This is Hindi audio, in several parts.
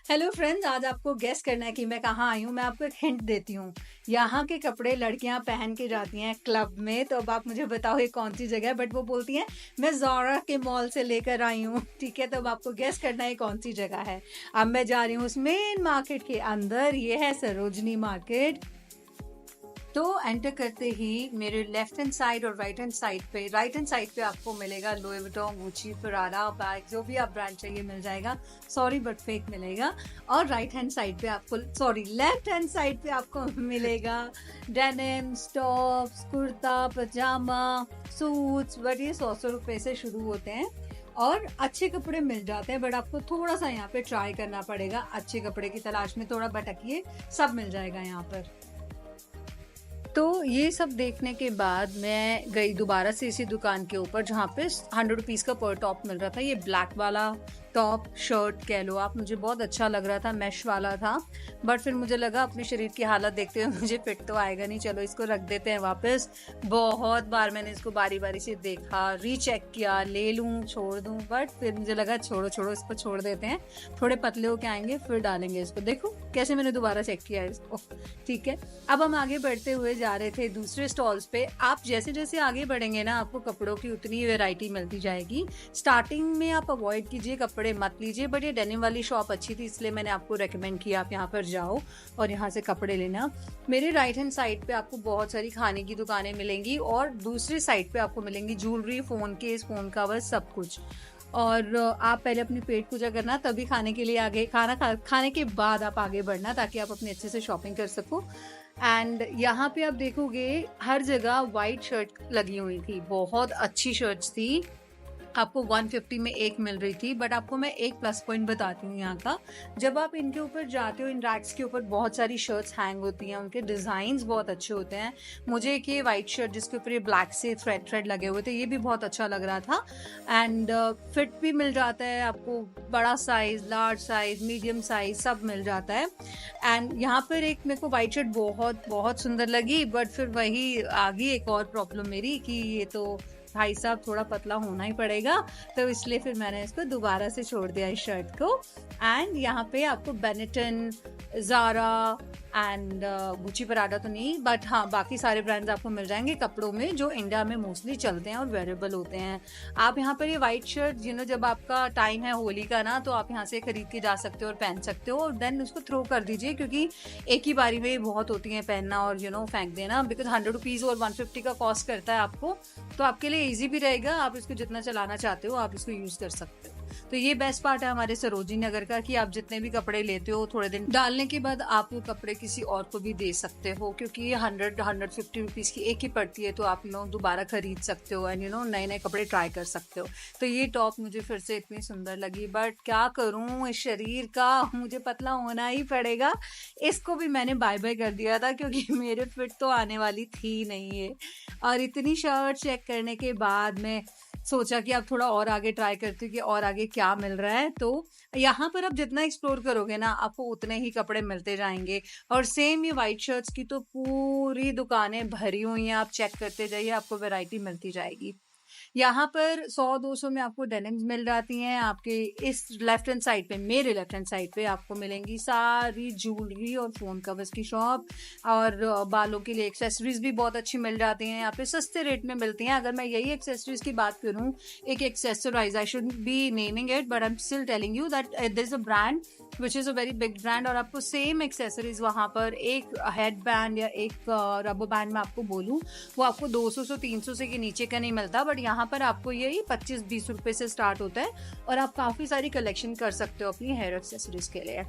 हेलो फ्रेंड्स, आज आपको गेस करना है कि मैं कहाँ आई हूँ। मैं आपको एक हिंट देती हूँ। यहाँ के कपड़े लड़कियाँ पहन के जाती हैं क्लब में। तो अब आप मुझे बताओ ये कौन सी जगह है। बट वो बोलती हैं मैं ज़ारा के मॉल से लेकर आई हूँ। ठीक है, तो अब आपको गेस करना है कौन सी जगह है। अब मैं जा रही हूँ उस मेन मार्केट के अंदर। ये है सरोजनी मार्केट। तो एंटर करते ही मेरे लेफ्ट हैंड साइड और राइट हैंड साइड पे आपको मिलेगा Louis Vuitton, Gucci, Prada bag, जो भी आप ब्रांड चाहिए मिल जाएगा। सॉरी बट फेक मिलेगा। और राइट हैंड साइड पे आपको लेफ्ट हैंड साइड पे आपको मिलेगा denim, tops, kurta, pyjama, suits. But ये 100 रुपए से शुरू होते हैं और अच्छे कपड़े मिल जाते हैं। बट आपको थोड़ा सा यहाँ पे ट्राई करना पड़ेगा। अच्छे कपड़े की तलाश में थोड़ा भटकिए, सब मिल जाएगा यहाँ पर। तो ये सब देखने के बाद मैं गई दोबारा से इसी दुकान के ऊपर जहाँ पे 100 रुपीज़ का पर टॉप मिल रहा था। ये ब्लैक वाला टॉप शर्ट कह लो आप, मुझे बहुत अच्छा लग रहा था, मैश वाला था। बट फिर मुझे लगा अपने शरीर की हालत देखते हुए मुझे फिट तो आएगा नहीं, चलो इसको रख देते हैं वापस। बहुत बार मैंने इसको बारी बारी से देखा, रीचेक किया, ले लूँ छोड़ दूँ। बट फिर मुझे लगा छोड़ो इसको छोड़ देते हैं, थोड़े पतले होके आएंगे फिर डालेंगे इसको। देखो कैसे मैंने दोबारा चेक किया इसको। ठीक है, अब हम आगे बढ़ते हुए जा रहे थे दूसरे स्टॉल्स पे। आप जैसे जैसे आगे बढ़ेंगे ना, आपको कपड़ों की उतनी वैरायटी मिलती जाएगी। स्टार्टिंग में आप अवॉइड कीजिए, कपड़े मत लीजिए। बट ये डेनिम वाली शॉप अच्छी थी, इसलिए मैंने आपको रेकमेंड किया आप यहाँ पर जाओ और यहाँ से कपड़े लेना। मेरे राइट हैंड साइड पे आपको बहुत सारी खाने की दुकानें मिलेंगी और दूसरी साइड पे आपको मिलेंगी jewellery, phone case, phone cover, सब कुछ। और आप पहले अपनी पेट पूजा करना, तभी खाने के लिए आगे खाने के बाद आप आगे बढ़ना, ताकि आप अपने अच्छे से शॉपिंग कर सको। एंड यहाँ पे आप देखोगे हर जगह वाइट शर्ट लगी हुई थी, बहुत अच्छी शर्ट्स थी। आपको 150 में एक मिल रही थी। बट आपको मैं एक प्लस पॉइंट बताती हूँ यहाँ का। जब आप इनके ऊपर जाते हो, इन रैक्स के ऊपर बहुत सारी शर्ट्स हैंग होती हैं, उनके डिज़ाइंस बहुत अच्छे होते हैं। मुझे एक ये वाइट शर्ट जिसके ऊपर ये ब्लैक से थ्रेड लगे हुए थे, ये भी बहुत अच्छा लग रहा था। एंड फिट भी मिल जाता है आपको, बड़ा size, large size, medium size सब मिल जाता है। एंड यहाँ पर एक मेरे को वाइट शर्ट बहुत बहुत सुंदर लगी। बट फिर वही आ गई एक और प्रॉब्लम मेरी कि ये तो भाई साहब थोड़ा पतला होना ही पड़ेगा, तो इसलिए फिर मैंने इसको दोबारा से छोड़ दिया इस शर्ट को। एंड यहाँ पे आपको Benetton, Zara and Gucci, Prada तो नहीं, बट हाँ बाकी सारे ब्रांड्स आपको मिल जाएंगे कपड़ों में जो इंडिया में मोस्टली चलते हैं और वेरेबल होते हैं। आप यहाँ पर ये वाइट शर्ट जब आपका टाइम है होली का ना, तो आप यहाँ से खरीद के जा सकते हो और पहन सकते हो और देन उसको थ्रो कर दीजिए, क्योंकि एक ही बारी में बहुत होती हैं पहनना और फेंक देना। बिकॉज 100 रुपीज़ और 150 का कॉस्ट करता है आपको, तो आपके लिए ईजी भी रहेगा। आप इसको जितना चलाना चाहते हो आप इसको यूज़ कर सकते हो। तो ये बेस्ट पार्ट है हमारे सरोजनी नगर का कि आप जितने भी कपड़े लेते हो, थोड़े दिन डालने के बाद आप वो कपड़े किसी और को भी दे सकते हो, क्योंकि ये 150 रुपीज़ की एक ही पड़ती है, तो आप लोग दोबारा खरीद सकते हो एंड नए नए कपड़े ट्राई कर सकते हो। तो ये टॉप मुझे फिर से इतनी सुंदर लगी। बट क्या करूँ, इस शरीर का मुझे पतला होना ही पड़ेगा। इसको भी मैंने बाय बाय कर दिया था, क्योंकि मेरे फिट तो आने वाली थी नहीं है। और इतनी शर्ट चेक करने के बाद मैं सोचा कि अब थोड़ा और आगे ट्राई करती हूँ कि और आगे क्या मिल रहा है। तो यहाँ पर आप जितना एक्सप्लोर करोगे ना, आपको उतने ही कपड़े मिलते जाएंगे। और सेम ये वाइट शर्ट्स की तो पूरी दुकानें भरी हुई हैं, आप चेक करते जाइए, आपको वैरायटी मिलती जाएगी। यहाँ पर 100-200 में आपको डेनिम्स मिल जाती हैं। आपके इस लेफ्ट हैंड साइड पे, मेरे लेफ्ट हैंड साइड पे आपको मिलेंगी सारी ज्वेलरी और फोन कवर्स की शॉप। और बालों के लिए एक्सेसरीज भी बहुत अच्छी मिल जाती हैं, यहाँ पे सस्ते रेट में मिलती हैं। अगर मैं यही एक्सेसरीज की बात करूँ, एक accessorise, I should be naming it but I am still telling you that there is a brand which is a very big brand, और आपको सेम एक्सेसरीज वहाँ पर एक हेड बैंड या एक रबर बैंड में आपको बोलूँ, वो आपको 200 से 300 से के नीचे का नहीं मिलता। बट यहाँ पर आपको यही 25-20 रुपए से स्टार्ट होता है और आप काफ़ी सारी कलेक्शन कर सकते हो अपनी हेयर एक्सेसरीज के लिए।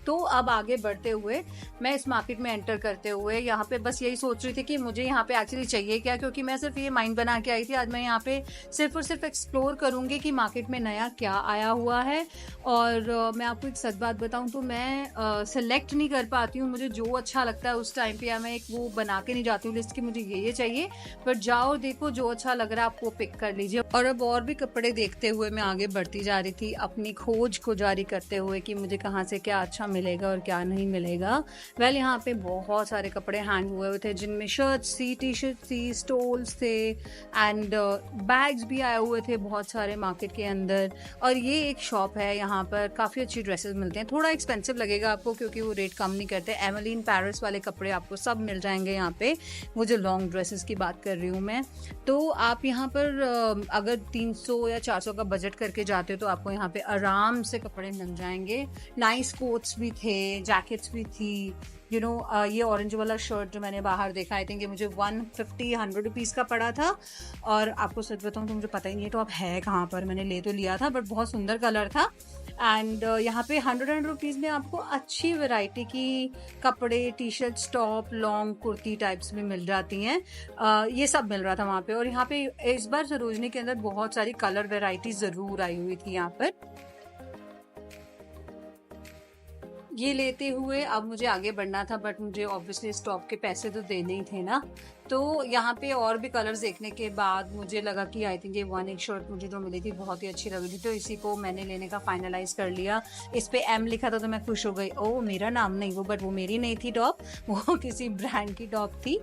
तो अब आगे बढ़ते हुए मैं इस मार्केट में एंटर करते हुए यहाँ पे बस यही सोच रही थी कि मुझे यहाँ पे एक्चुअली चाहिए क्या, क्योंकि मैं सिर्फ ये माइंड बना के आई थी आज मैं यहाँ पे सिर्फ और सिर्फ एक्सप्लोर करूँगी कि मार्केट में नया क्या आया हुआ है। और मैं आपको एक सच बात बताऊँ तो मैं सेलेक्ट नहीं कर पाती हूँ, मुझे जो अच्छा लगता है उस टाइम पे, या मैं एक वो बना के नहीं जाती हूँ लिस्ट की मुझे ये चाहिए। बट जाओ देखो, जो अच्छा लग रहा है आपको पिक कर लीजिए। और अब और भी कपड़े देखते हुए मैं आगे बढ़ती जा रही थी, अपनी खोज को जारी करते हुए कि मुझे कहाँ से क्या अच्छा मिलेगा और क्या नहीं मिलेगा। वेल यहाँ पे बहुत सारे कपड़े हैंग हुए थे, जिनमें शर्ट्स थी, टी शर्ट थी, स्टोल्स थे एंड बैग्स भी आए हुए थे बहुत सारे मार्केट के अंदर। और ये एक शॉप है, यहाँ पर काफ़ी अच्छी ड्रेसेस मिलते हैं। थोड़ा एक्सपेंसिव लगेगा आपको क्योंकि वो रेट कम नहीं करते। एमलीन पेरिस वाले कपड़े आपको सब मिल जाएंगे यहाँ पे, वो जो लॉन्ग ड्रेसेस की बात कर रही हूँ मैं। तो आप यहाँ पर अगर 300 या 400 का बजट करके जाते हो तो आपको यहाँ पे आराम से कपड़े मिल जाएंगे। नाइस कोट्स भी थे, जैकेट्स भी थी। ये ऑरेंज वाला शर्ट जो मैंने बाहर देखा, आई थिंक ये मुझे 150-100 रुपीज़ का पड़ा था। और आपको सच बताऊँ तो मुझे पता ही नहीं है तो अब है कहाँ पर। मैंने ले तो लिया था बट बहुत सुंदर कलर था। एंड यहाँ पे 100 रुपीज़ में आपको अच्छी वैरायटी की कपड़े, T shirt, top, long kurti types भी मिल जाती हैं। ये सब मिल रहा था वहाँ पे। और यहाँ पे इस बार सरोजनी के अंदर बहुत सारी कलर वैरायटी ज़रूर आई हुई थी यहाँ पर। ये लेते हुए अब मुझे आगे बढ़ना था बट मुझे ऑब्वियसली स्टॉप के पैसे तो देने ही थे ना। तो यहाँ पे और भी कलर्स देखने के बाद मुझे लगा कि आई थिंक ये एक शर्ट मुझे जो मिली थी बहुत ही अच्छी लग रही थी, तो इसी को मैंने लेने का फाइनलाइज कर लिया। इस पे एम लिखा था तो मैं खुश हो गई। ओ मेरा नाम नहीं वो, बट वो मेरी नहीं थी टॉप, वो किसी ब्रांड की टॉप थी।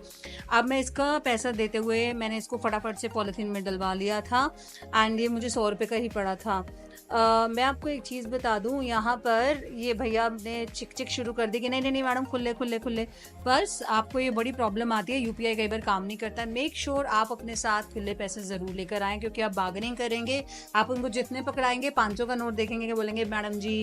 अब मैं इसका पैसा देते हुए मैंने इसको फटाफट से पॉलिथीन में डलवा लिया था एंड ये मुझे 100 रुपये का ही पड़ा था। मैं आपको एक चीज़ बता दूं, यहाँ पर ये भैया ने चिक चिक शुरू कर दी कि नहीं नहीं नहीं मैडम खुले खुले खुले। बस आपको ये बड़ी प्रॉब्लम आती है, यूपीआई कई बार काम नहीं करता है। मेक श्योर आप अपने साथ खुले पैसे ज़रूर लेकर आएँ, क्योंकि आप बार्गेनिंग करेंगे, आप उनको जितने पकड़ाएंगे 500 का नोट देखेंगे कि बोलेंगे मैडम जी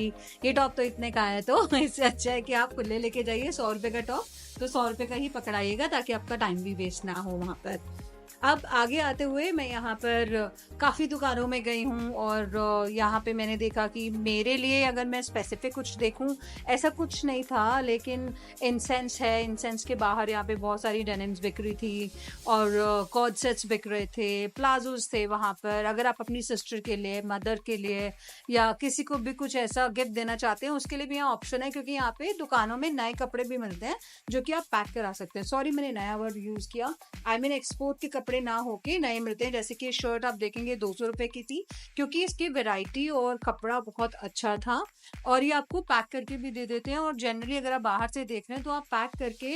ये टॉप तो इतने का है। तो इससे अच्छा है कि आप खुले लेके जाइए। 100 रुपये का टॉप तो 100 रुपये का ही पकड़ाइएगा ताकि आपका टाइम भी वेस्ट ना हो वहाँ पर। अब आगे आते हुए मैं यहाँ पर काफ़ी दुकानों में गई हूँ और यहाँ पे मैंने देखा कि मेरे लिए अगर मैं स्पेसिफिक कुछ देखूँ ऐसा कुछ नहीं था, लेकिन इंसेंस है। इंसेंस के बाहर यहाँ पे बहुत सारी डेनिम्स बिक रही थी और कॉर्ड सेट्स बिक रहे थे, प्लाजोज थे वहाँ पर। अगर आप अपनी सिस्टर के लिए, मदर के लिए या किसी को भी कुछ ऐसा गिफ्ट देना चाहते हैं उसके लिए भी यहाँ ऑप्शन है, क्योंकि यहाँ पे दुकानों में नए कपड़े भी मिलते हैं जो कि आप पैक करा सकते हैं। सॉरी मैंने नया वर्ड यूज़ किया, आई मीन एक्सपोर्ट के कपड़े ना होके नए मिलते हैं। जैसे कि शर्ट आप देखेंगे 200 रुपए की थी, क्योंकि इसकी वैरायटी और कपड़ा बहुत अच्छा था और ये आपको पैक करके भी दे देते हैं। और जनरली अगर आप बाहर से देख रहे हैं तो आप पैक करके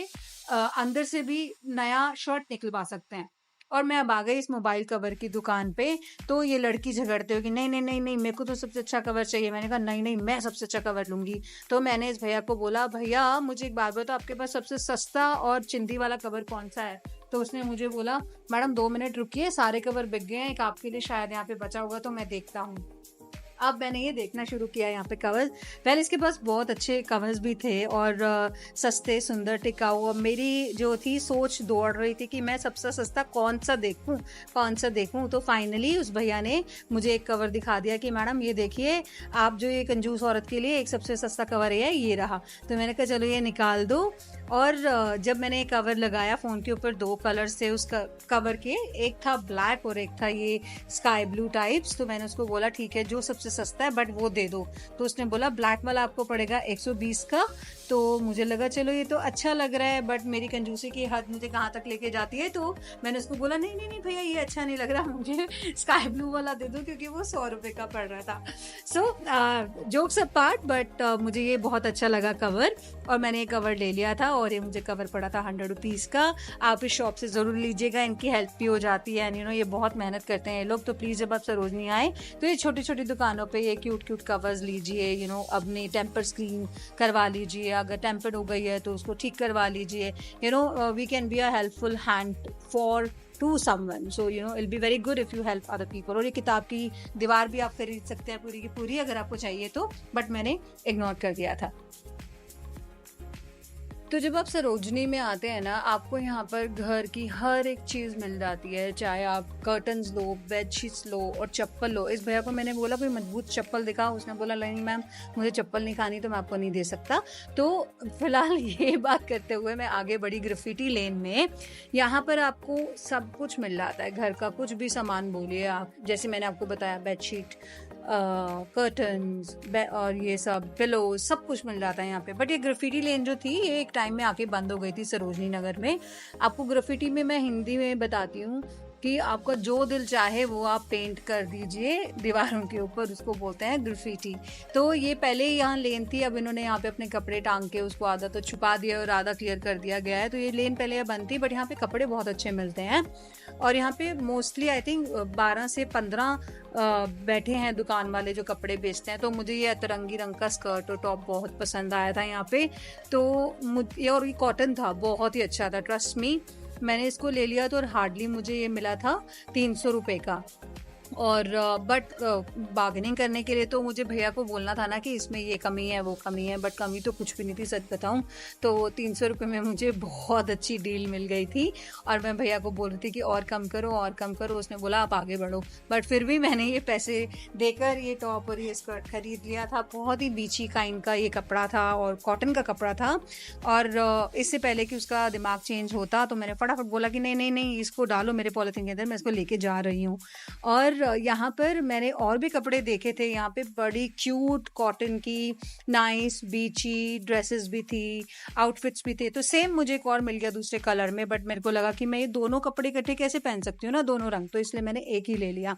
अंदर से भी नया शर्ट निकलवा सकते हैं। और मैं अब आ गई इस मोबाइल कवर की दुकान पे, तो ये लड़की झगड़ते हो कि नहीं नहीं नहीं नहीं मेरे को तो सबसे अच्छा कवर चाहिए। मैंने कहा नहीं नहीं मैं सबसे अच्छा कवर लूंगी। तो मैंने इस भैया को बोला भैया मुझे एक बात बताओ, आपके पास सबसे सस्ता और चिंदी वाला कवर कौन सा है? तो उसने मुझे बोला मैडम 2 मिनट रुकिए, सारे कवर बिक गए हैं, एक आपके लिए शायद यहाँ पे बचा होगा तो मैं देखता हूँ। अब मैंने ये देखना शुरू किया यहाँ पे कवर्स। पहले इसके पास बहुत अच्छे कवर्स भी थे और सस्ते, सुंदर, टिकाऊ। अब मेरी जो थी सोच दौड़ रही थी कि मैं सबसे सस्ता कौन सा देखूं। तो फाइनली उस भैया ने मुझे एक कवर दिखा दिया कि मैडम ये देखिए, आप जो ये कंजूस औरत के लिए एक सबसे सस्ता कवर है ये रहा। तो मैंने कहा चलो ये निकाल दो। और जब मैंने कवर लगाया फ़ोन के ऊपर, 2 कलर्स थे उस कवर के, एक था ब्लैक और एक था ये स्काई ब्लू टाइप्स। तो मैंने उसको बोला ठीक है जो सबसे सस्ता है बट वो दे दो। तो उसने बोला ब्लैक वाला आपको पड़ेगा 120 का। तो मुझे लगा चलो ये तो अच्छा लग रहा है, बट मेरी कंजूसी की हद मुझे कहाँ तक लेके जाती है। तो मैंने उसको बोला नहीं नहीं नहीं भैया ये अच्छा नहीं लग रहा, मुझे स्काई ब्लू वाला दे दो, क्योंकि वो 100 रुपये का पड़ रहा था। सो जोक्स अपार्ट, बट मुझे ये बहुत अच्छा लगा कवर और मैंने ये कवर ले लिया था और ये मुझे कवर पड़ा था 100 रुपीज़ का। आप इस शॉप से ज़रूर लीजिएगा, इनकी हेल्प भी हो जाती है एंड ये बहुत मेहनत करते हैं ये लोग। तो प्लीज़ जब आप सरोजनी आए तो ये छोटी छोटी दुकानों पे ये क्यूट क्यूट कवर्स लीजिए। अपनी टेम्पर स्क्रीन करवा लीजिए, अगर टेम्पर्ड हो गई है तो उसको ठीक करवा लीजिए। We can be a helpful hand for to someone, so it be very good if you help other people. और ये किताब की दीवार भी आप खरीद सकते हैं पूरी की पूरी अगर आपको चाहिए तो, बट मैंने इग्नोर कर दिया था। तो जब आप सरोजनी में आते हैं ना, आपको यहाँ पर घर की हर एक चीज़ मिल जाती है, चाहे आप कर्टन्स लो, बेडशीट्स लो और चप्पल लो। इस भैया को मैंने बोला कोई मजबूत चप्पल दिखा, उसने बोला नहीं मैम मुझे चप्पल नहीं खानी तो मैं आपको नहीं दे सकता। तो फिलहाल ये बात करते हुए मैं आगे बढ़ी ग्राफिटी लेन में। यहाँ पर आपको सब कुछ मिल जाता है, घर का कुछ भी सामान बोलिए आप, जैसे मैंने आपको बताया बेडशीट, कर्टन्स और ये सब पिलोज, सब कुछ मिल जाता है यहाँ पे। बट ये ग्राफिटी लेन जो थी ये एक टाइम में आके बंद हो गई थी सरोजनी नगर में। आपको ग्राफिटी में मैं हिंदी में बताती हूँ, कि आपका जो दिल चाहे वो आप पेंट कर दीजिए दीवारों के ऊपर, उसको बोलते हैं ग्राफिटी। तो ये पहले ही यहाँ लेन थी, अब इन्होंने यहाँ पे अपने कपड़े टांग के उसको आधा तो छुपा दिया और आधा क्लियर कर दिया गया है। तो ये लेन पहले यहाँ बंद थी, बट यहाँ पे कपड़े बहुत अच्छे मिलते हैं और यहाँ पे मोस्टली आई थिंक 12 से 15 बैठे हैं दुकान वाले जो कपड़े बेचते हैं। तो मुझे ये अतरंगी रंग का स्कर्ट और टॉप बहुत पसंद आया था यहाँ पे। तो मुझे, और ये कॉटन था, बहुत ही अच्छा था, ट्रस्ट मी। मैंने इसको ले लिया तो और हार्डली मुझे ये मिला था 300 रुपये का। और बट बार्गेनिंग करने के लिए तो मुझे भैया को बोलना था ना कि इसमें ये कमी है वो कमी है, बट कमी तो कुछ भी नहीं थी सच बताऊं तो। 300 रुपये में मुझे बहुत अच्छी डील मिल गई थी और मैं भैया को बोल रही थी कि और कम करो और कम करो। उसने बोला आप आगे बढ़ो, बट फिर भी मैंने ये पैसे देकर ये टॉप और ये स्कर्ट खरीद लिया था। बहुत ही बीची काइंड का ये कपड़ा था और कॉटन का कपड़ा था। और इससे पहले कि उसका दिमाग चेंज होता तो मैंने फटाफट बोला कि नहीं नहीं नहीं, इसको डालो मेरे पॉलिथीन के अंदर, मैं इसको लेके जा रही हूँ। और यहाँ पर मैंने और भी कपड़े देखे थे, यहाँ पे बड़ी क्यूट कॉटन की नाइस बीची ड्रेसेस भी थी, आउटफिट्स भी थे। तो सेम मुझे एक और मिल गया दूसरे कलर में, बट मेरे को लगा कि मैं ये दोनों कपड़े इकट्ठे कैसे पहन सकती हूँ ना, दोनों रंग, तो इसलिए मैंने एक ही ले लिया।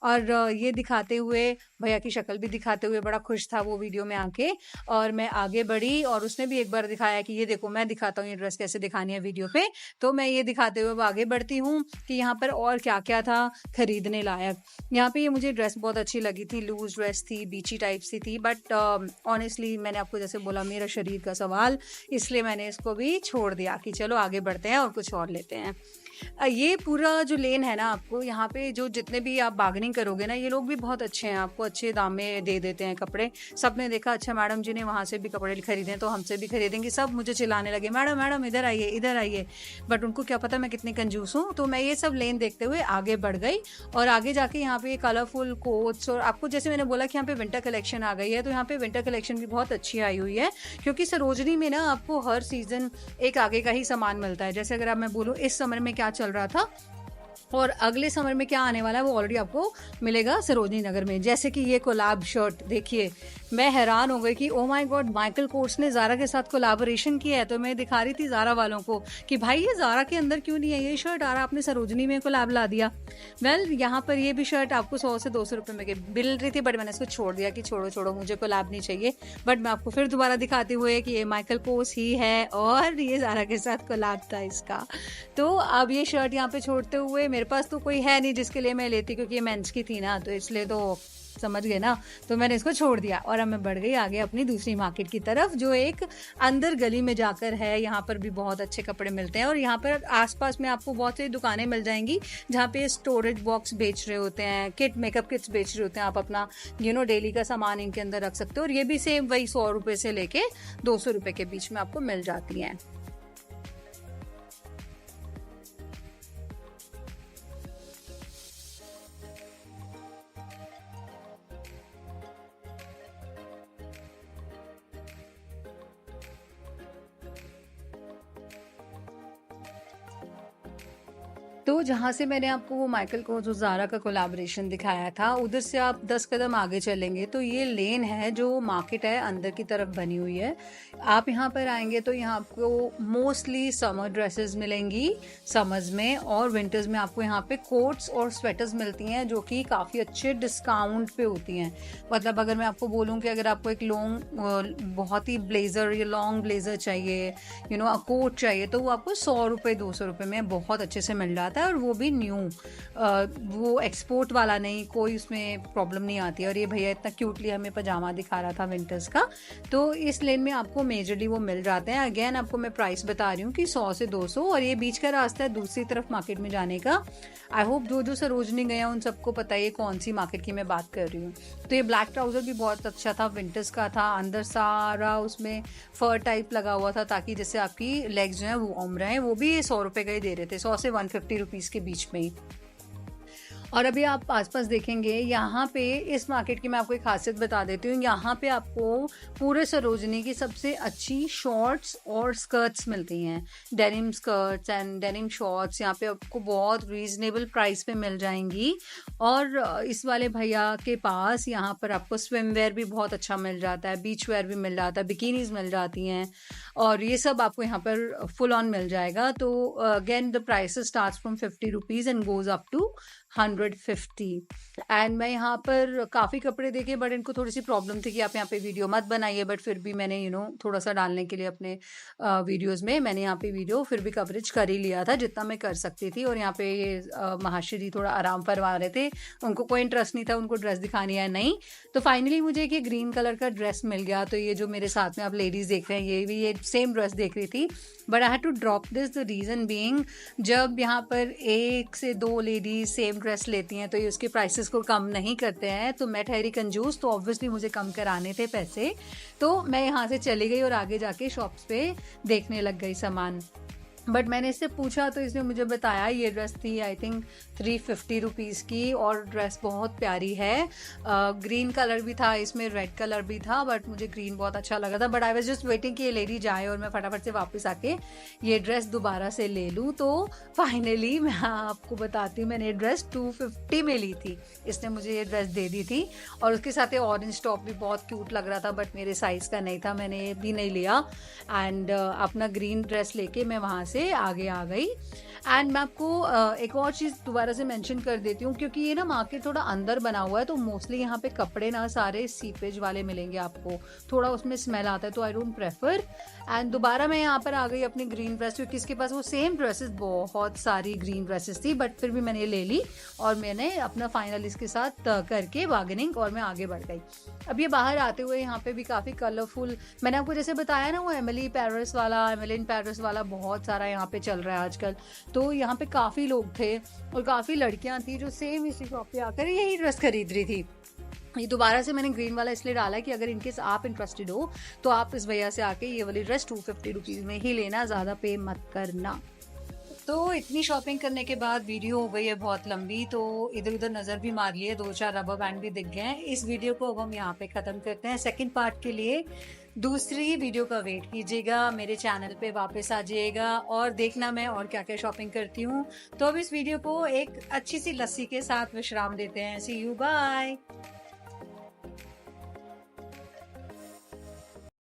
और ये दिखाते हुए, भैया की शक्ल भी दिखाते हुए बड़ा खुश था वो वीडियो में आके। और मैं आगे बढ़ी और उसने भी एक बार दिखाया कि ये देखो मैं दिखाता हूँ ये ड्रेस कैसे दिखानी है वीडियो पे। तो मैं ये दिखाते हुए आगे बढ़ती हूँ कि यहाँ पर और क्या क्या था खरीदने लायक। यहाँ पे ये मुझे ड्रेस बहुत अच्छी लगी थी, लूज ड्रेस थी, बीची टाइप सी थी, बट ऑनेस्टली मैंने आपको जैसे बोला मेरा शरीर का सवाल, इसलिए मैंने इसको भी छोड़ दिया कि चलो आगे बढ़ते हैं और कुछ और लेते हैं। ये पूरा जो लेन है ना, आपको यहाँ पे जो जितने भी आप बार्गेनिंग करोगे ना, ये लोग भी बहुत अच्छे हैं, आपको अच्छे दाम में दे देते हैं कपड़े। सब ने देखा अच्छा मैडम जी ने वहाँ से भी कपड़े खरीदे तो हमसे भी खरीदेंगे। सब मुझे चिल्लाने लगे मैडम मैडम इधर आइए इधर आइए, बट उनको क्या पता मैं कितनी कंजूस हूँ। तो मैं ये सब लेन देखते हुए आगे बढ़ गई और आगे जाके यहाँ पे कलरफुल कोट्स, और आपको जैसे मैंने बोला कि यहाँ पे विंटर कलेक्शन आ गई है, तो यहाँ पे विंटर कलेक्शन भी बहुत अच्छी आई हुई है। क्योंकि सरोजनी में ना आपको हर सीजन एक आगे का ही सामान मिलता है। जैसे अगर आप मैं बोलूँ इस समर में क्या चल रहा था और अगले समर में क्या आने वाला है वो ऑलरेडी आपको मिलेगा सरोजनी नगर में। जैसे कि ये कोलैब शर्ट देखिए, मैं हैरान हो गई कि oh my God Michael Kors ने ज़ारा के साथ कोलैबोरेशन किया है। तो मैं दिखा रही थी ज़ारा वालों को कि भाई ये ज़ारा के अंदर क्यों नहीं है ये शर्ट, आ रहा आपने सरोजनी में कोलैब ला दिया। वेल यहाँ पर ये भी शर्ट आपको 100 से 200 रुपये में मिल रही थी, बट मैंने इसको छोड़ दिया कि छोड़ो छोड़ो मुझे कोलैब नहीं चाहिए। बट मैं आपको फिर दोबारा दिखाते हुए कि ये माइकल कोर्स ही है और ये ज़ारा के साथ कोलैब था इसका। तो अब ये शर्ट यहाँ पे छोड़ते हुए, मेरे पास तो कोई है नहीं जिसके लिए मैं लेती, क्योंकि ये मेंस की थी ना, तो इसलिए तो समझ गए ना। तो मैंने इसको छोड़ दिया और अब मैं बढ़ गई आगे अपनी दूसरी मार्केट की तरफ, जो एक अंदर गली में जाकर है। यहाँ पर भी बहुत अच्छे कपड़े मिलते हैं और यहाँ पर आसपास में आपको बहुत सी दुकानें मिल जाएंगी जहाँ पे स्टोरेज बॉक्स बेच रहे होते हैं, किट मेकअप किट्स बेच रहे होते हैं। आप अपना डेली का सामान इनके अंदर रख सकते हो और ये भी सेम वही 100 रुपये से लेके 200 रुपये के बीच में आपको मिल जाती हैं। तो जहाँ से मैंने आपको वो माइकल कोर्स और ज़ारा का कोलैबोरेशन दिखाया था, उधर से आप 10 कदम आगे चलेंगे तो ये लेन है जो मार्केट है अंदर की तरफ बनी हुई है। आप यहाँ पर आएंगे तो यहाँ आपको मोस्टली समर ड्रेसेस मिलेंगी समर्स में, और विंटर्स में आपको यहाँ पे कोट्स और स्वेटर्स मिलती हैं जो कि काफ़ी अच्छे डिस्काउंट पे होती हैं। मतलब अगर मैं आपको बोलूँ कि अगर आपको एक लॉन्ग बहुत ही ब्लेज़र या लॉन्ग ब्लेज़र चाहिए, कोट चाहिए, तो वो आपको 100 रुपये 200 रुपये में बहुत अच्छे से मिल जाता है और वो भी न्यू, वो एक्सपोर्ट वाला नहीं, कोई उसमें प्रॉब्लम नहीं आती है। और ये भैया इतना क्यूटली हमें पजामा दिखा रहा था विंटर्स का, तो इस लेन में आपको मेजरली वो मिल जाते हैं। अगेन आपको मैं प्राइस बता रही हूँ कि 100 से 200, और ये बीच का रास्ता है दूसरी तरफ मार्केट में जाने का। आई होप जो सरोजनी गए हैं उन सबको पता है कौन सी मार्केट की मैं बात कर रही हूँ। तो ये ब्लैक ट्राउज़र भी बहुत अच्छा था, विंटर्स का था, अंदर सारा उसमें फर टाइप लगा हुआ था ताकि जैसे आपकी लेग्स जो हैं वो वार्म रहें। वो भी 100 रुपये का ही दे रहे थे, 100 से 150 रुपीज़ के बीच में ही। और अभी आप आस-पास देखेंगे यहाँ पे इस मार्केट की मैं आपको एक ख़ासियत बता देती हूँ। यहाँ पे आपको पूरे सरोजनी की सबसे अच्छी शॉर्ट्स और स्कर्ट्स मिलती हैं। Denim skirts and denim shorts यहाँ पे आपको बहुत रीज़नेबल प्राइस पे मिल जाएँगी। और इस वाले भैया के पास यहाँ पर आपको स्विम वेयर भी बहुत अच्छा मिल जाता है, बीच वेयर भी मिल जाता है, बिकिनीज़ मिल जाती हैं और ये सब आपको यहाँ पर फुल ऑन मिल जाएगा। तो again the prices starts from 50 rupees and goes up to 150। And मैं यहाँ पर काफ़ी कपड़े देखे बट इनको थोड़ी सी प्रॉब्लम थी कि आप यहाँ पे वीडियो मत बनाइए, बट फिर भी मैंने थोड़ा सा डालने के लिए अपने वीडियोस में मैंने यहाँ पे वीडियो फिर भी कवरेज कर ही लिया था जितना मैं कर सकती थी। और यहाँ पे ये महाश्री थोड़ा आराम फरमा रहे थे, उनको कोई इंटरेस्ट नहीं था उनको ड्रेस दिखानी है नहीं। तो फाइनली मुझे एक ये ग्रीन कलर का ड्रेस मिल गया। तो ये जो मेरे साथ में आप लेडीज़ देख रहे हैं ये भी ये सेम ड्रेस देख रही थी, but I had to drop this. The reason being जब यहाँ पर 1 से 2 लेडीज सेम ड्रेस लेती हैं तो ये उसके प्राइसेस को कम नहीं करते हैं। तो मैं ठहरी कंजूस, तो ऑब्वियसली मुझे कम कराने थे पैसे, तो मैं यहाँ से चली गई और आगे जाके शॉप्स पे देखने लग गई सामान। बट मैंने इससे पूछा तो इसने मुझे बताया ये ड्रेस थी आई थिंक 350 रुपीज़ की और ड्रेस बहुत प्यारी है। ग्रीन कलर भी था इसमें, रेड कलर भी था, बट मुझे ग्रीन बहुत अच्छा लगा था। But I was just waiting कि ये लेडी जाए और मैं फटाफट से वापस आके ये ड्रेस दोबारा से ले लूँ। तो फाइनली मैं आपको बताती हूँ मैंने ये ड्रेस 250 में ली थी। इसने मुझे ये ड्रेस दे दी थी और उसके साथ ये ऑरेंज टॉप भी बहुत क्यूट लग रहा था, बट मेरे साइज़ का नहीं था, मैंने ये भी नहीं लिया। एंड अपना ग्रीन ड्रेस लेके मैं वहाँ से आगे आ गई। एंड मैं आपको एक और चीज़ दोबारा से मेंशन कर देती हूँ, क्योंकि ये ना मार्केट थोड़ा अंदर बना हुआ है तो मोस्टली यहाँ पे कपड़े ना सारे सीपेज वाले मिलेंगे आपको, थोड़ा उसमें स्मेल आता है, तो आई डोंट प्रेफर। एंड दोबारा मैं यहाँ पर आ गई अपनी ग्रीन ड्रेस, क्योंकि इसके पास वो सेम ड्रेसेस बहुत सारी ग्रीन ड्रेसेस थी, बट फिर भी मैंने ये ले ली और मैंने अपना फाइनल इसके साथ करके बार्गेनिंग और मैं आगे बढ़ गई। अब ये बाहर आते हुए यहाँ पे भी काफ़ी कलरफुल, मैंने आपको जैसे बताया ना वो एमिली इन पेरिस वाला बहुत सारा यहाँ पे चल रहा है आजकल। तो यहाँ पे काफ़ी लोग थे और काफ़ी लड़कियाँ थी जो सेम इसी शॉप पे आकर यही ड्रेस खरीद रही थी। ये दोबारा से मैंने ग्रीन वाला इसलिए डाला है कि अगर इनकेस आप इंटरेस्टेड हो तो आप इस भैया से आके ये वाली ड्रेस 250 रुपीज़ में ही लेना, ज़्यादा पे मत करना। तो इतनी शॉपिंग करने के बाद वीडियो हो गई है बहुत लंबी, तो इधर उधर नज़र भी मार लिए, 2-4 रबर बैंड भी दिख गए हैं। इस वीडियो को अब हम यहाँ पे ख़त्म करते हैं। सेकंड पार्ट के लिए दूसरी वीडियो का वेट कीजिएगा, मेरे चैनल पे वापस आ जाइएगा और देखना मैं और क्या क्या शॉपिंग करती हूँ। तो अब इस वीडियो को एक अच्छी सी लस्सी के साथ विश्राम देते हैं। सी यू, बाय।